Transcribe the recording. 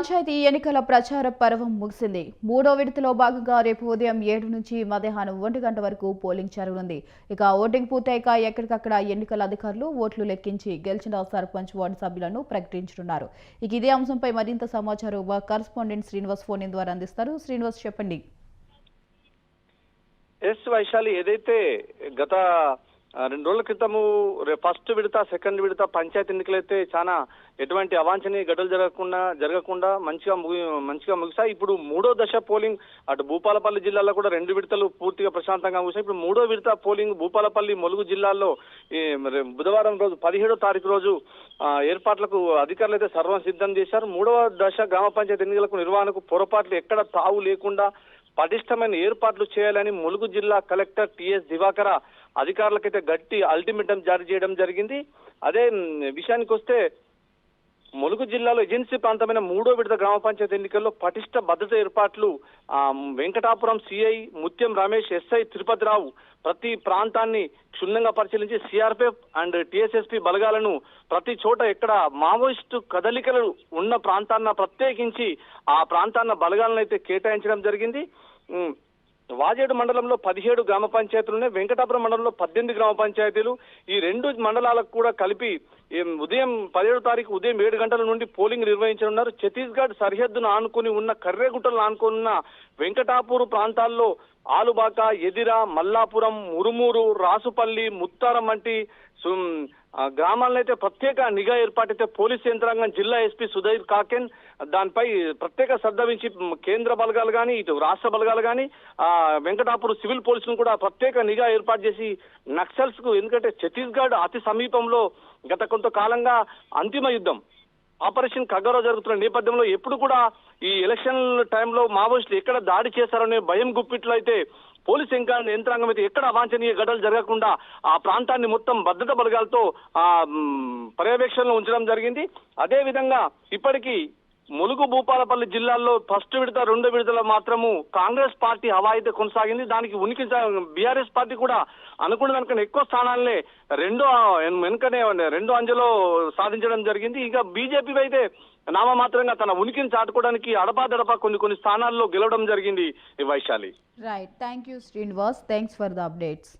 పంచాయతీ ఎన్నికల ప్రచార పర్వం ముగిసింది. మూడో విడతలో భాగంగా రేపు ఉదయం 7 నుంచి మధ్యాహ్నం 1 గంట వరకు పోలింగ్ జరగనుంది. ఇక ఓటింగ్ పూర్తయ్యాక ఎక్కడికక్కడ ఎన్నికల అధికారులు ఓట్లు లెక్కించి గెలిచిన సర్పంచ్ వార్డు సభ్యులను ప్రకటించనున్నారు. ఇక ఇదే అంశంపై మరింత సమాచారం మా కరెస్పాండెంట్ శ్రీనివాస్ ఫోన్ ఇన్ ద్వారా అందిస్తారు. శ్రీనివాస్, చెప్పండి. వైశాలి, ఏదైతే గత 2 రోజుల క్రితము ఫస్ట్ విడత సెకండ్ విడత పంచాయతీ ఎన్నికలైతే చాలా ఎటువంటి అవాంఛనీయ ఘటనలు జరగకుండా మంచిగా ముగిసాయి. ఇప్పుడు మూడో దశ పోలింగ్ అటు భూపాలపల్లి జిల్లాలో కూడా 2 విడతలు పూర్తిగా ప్రశాంతంగా ముగిసాయి. ఇప్పుడు మూడో విడత పోలింగ్ భూపాలపల్లి, ములుగు జిల్లాల్లో బుధవారం రోజు 17వ తారీఖు రోజు ఏర్పాట్లకు అధికారులు అయితే సర్వం సిద్ధం చేశారు. మూడవ దశ గ్రామ పంచాయతీ ఎన్నికలకు నిర్వహణకు పొరపాట్లు ఎక్కడ తావు లేకుండా పటిష్టమైన ఏర్పాట్లు చేయాలని ములుగు జిల్లా కలెక్టర్ టిఎస్ దివాకర అధికారులకైతే గట్టి అల్టిమేటం జారీ చేయడం జరిగింది. అదే విషయానికి వస్తే ములుగు జిల్లాలో ఏజెన్సీ ప్రాంతమైన మూడో విడత గ్రామ పంచాయతీ ఎన్నికల్లో పటిష్ట భద్రత ఏర్పాట్లు వెంకటాపురం సిఐ ముత్యం రమేష్, ఎస్ఐ తిరుపతిరావు ప్రతి ప్రాంతాన్ని క్షుణ్ణంగా పరిశీలించి సిఆర్పిఎఫ్ అండ్ టిఎస్ఎస్పి బలగాలను ప్రతి చోట ఎక్కడ మావోయిస్టు కదలికలు ఉన్న ప్రాంతాన్న ప్రత్యేకించి ఆ ప్రాంతాన్న బలగాలను అయితే కేటాయించడం జరిగింది. వాజేడు మండలంలో 17 గ్రామ పంచాయతీలున్నాయి. వెంకటాపురం మండలంలో 18 గ్రామ పంచాయతీలు. ఈ 2 మండలాలకు కూడా కలిపి ఉదయం 17వ తారీఖు ఉదయం 7 గంటల నుండి పోలింగ్ నిర్వహించనున్నారు. ఛత్తీస్గఢ్ సరిహద్దును ఆనుకుని ఉన్న కర్రేగుట్టలను ఆనుకుని ఉన్న వెంకటాపూర్ ప్రాంతాల్లో ఆలుబాక, ఎదిర, మల్లాపురం, మురుమూరు, రాసుపల్లి, ముత్తారం వంటి గ్రామాలను అయితే ప్రత్యేక నిఘా ఏర్పాటైతే పోలీస్ యంత్రాంగం, జిల్లా ఎస్పీ సుధైర్ కాకెన్ దానిపై ప్రత్యేక శ్రద్ధ వహించి కేంద్ర బలగాలు కానీ ఇటు రాష్ట్ర బలగాలు కానీ వెంకటాపూర్ సివిల్ పోలీసులను కూడా ప్రత్యేక నిఘా ఏర్పాటు చేసి నక్సల్స్ కు, ఎందుకంటే ఛత్తీస్గఢ్ అతి సమీపంలో గత కొంతకాలంగా అంతిమ యుద్ధం ఆపరేషన్ కగ్గరో జరుగుతున్న నేపథ్యంలో ఎప్పుడు కూడా ఈ ఎలక్షన్ టైంలో మావోయిస్టులు ఎక్కడ దాడి చేశారనే భయం గుప్పిట్లో అయితే పోలీస్ యంత్రాంగం అయితే ఎక్కడ అవాంఛనీయ ఘటనలు జరగకుండా ఆ ప్రాంతాన్ని మొత్తం భద్రతా బలగాలతో పర్యవేక్షణలో ఉంచడం జరిగింది. అదే విధంగా ఇప్పటికీ ములుగు, భూపాలపల్లి జిల్లాల్లో ఫస్ట్ విడత 2 విడతలో మాత్రము కాంగ్రెస్ పార్టీ హవా అయితే కొనసాగింది. దానికి ఉనికి బీఆర్ఎస్ పార్టీ కూడా అనుకున్న దానికన్నా ఎక్కువ స్థానాలనే వెనుకనే 2 అంచెలో సాధించడం జరిగింది. ఇక బీజేపీ అయితే నామమాత్రంగా తన ఉనికిని చాటుకోవడానికి అడపాదడపా కొన్ని స్థానాల్లో గెలవడం జరిగింది. Vaishali, right. Thank you Srinivas. Thanks for the updates.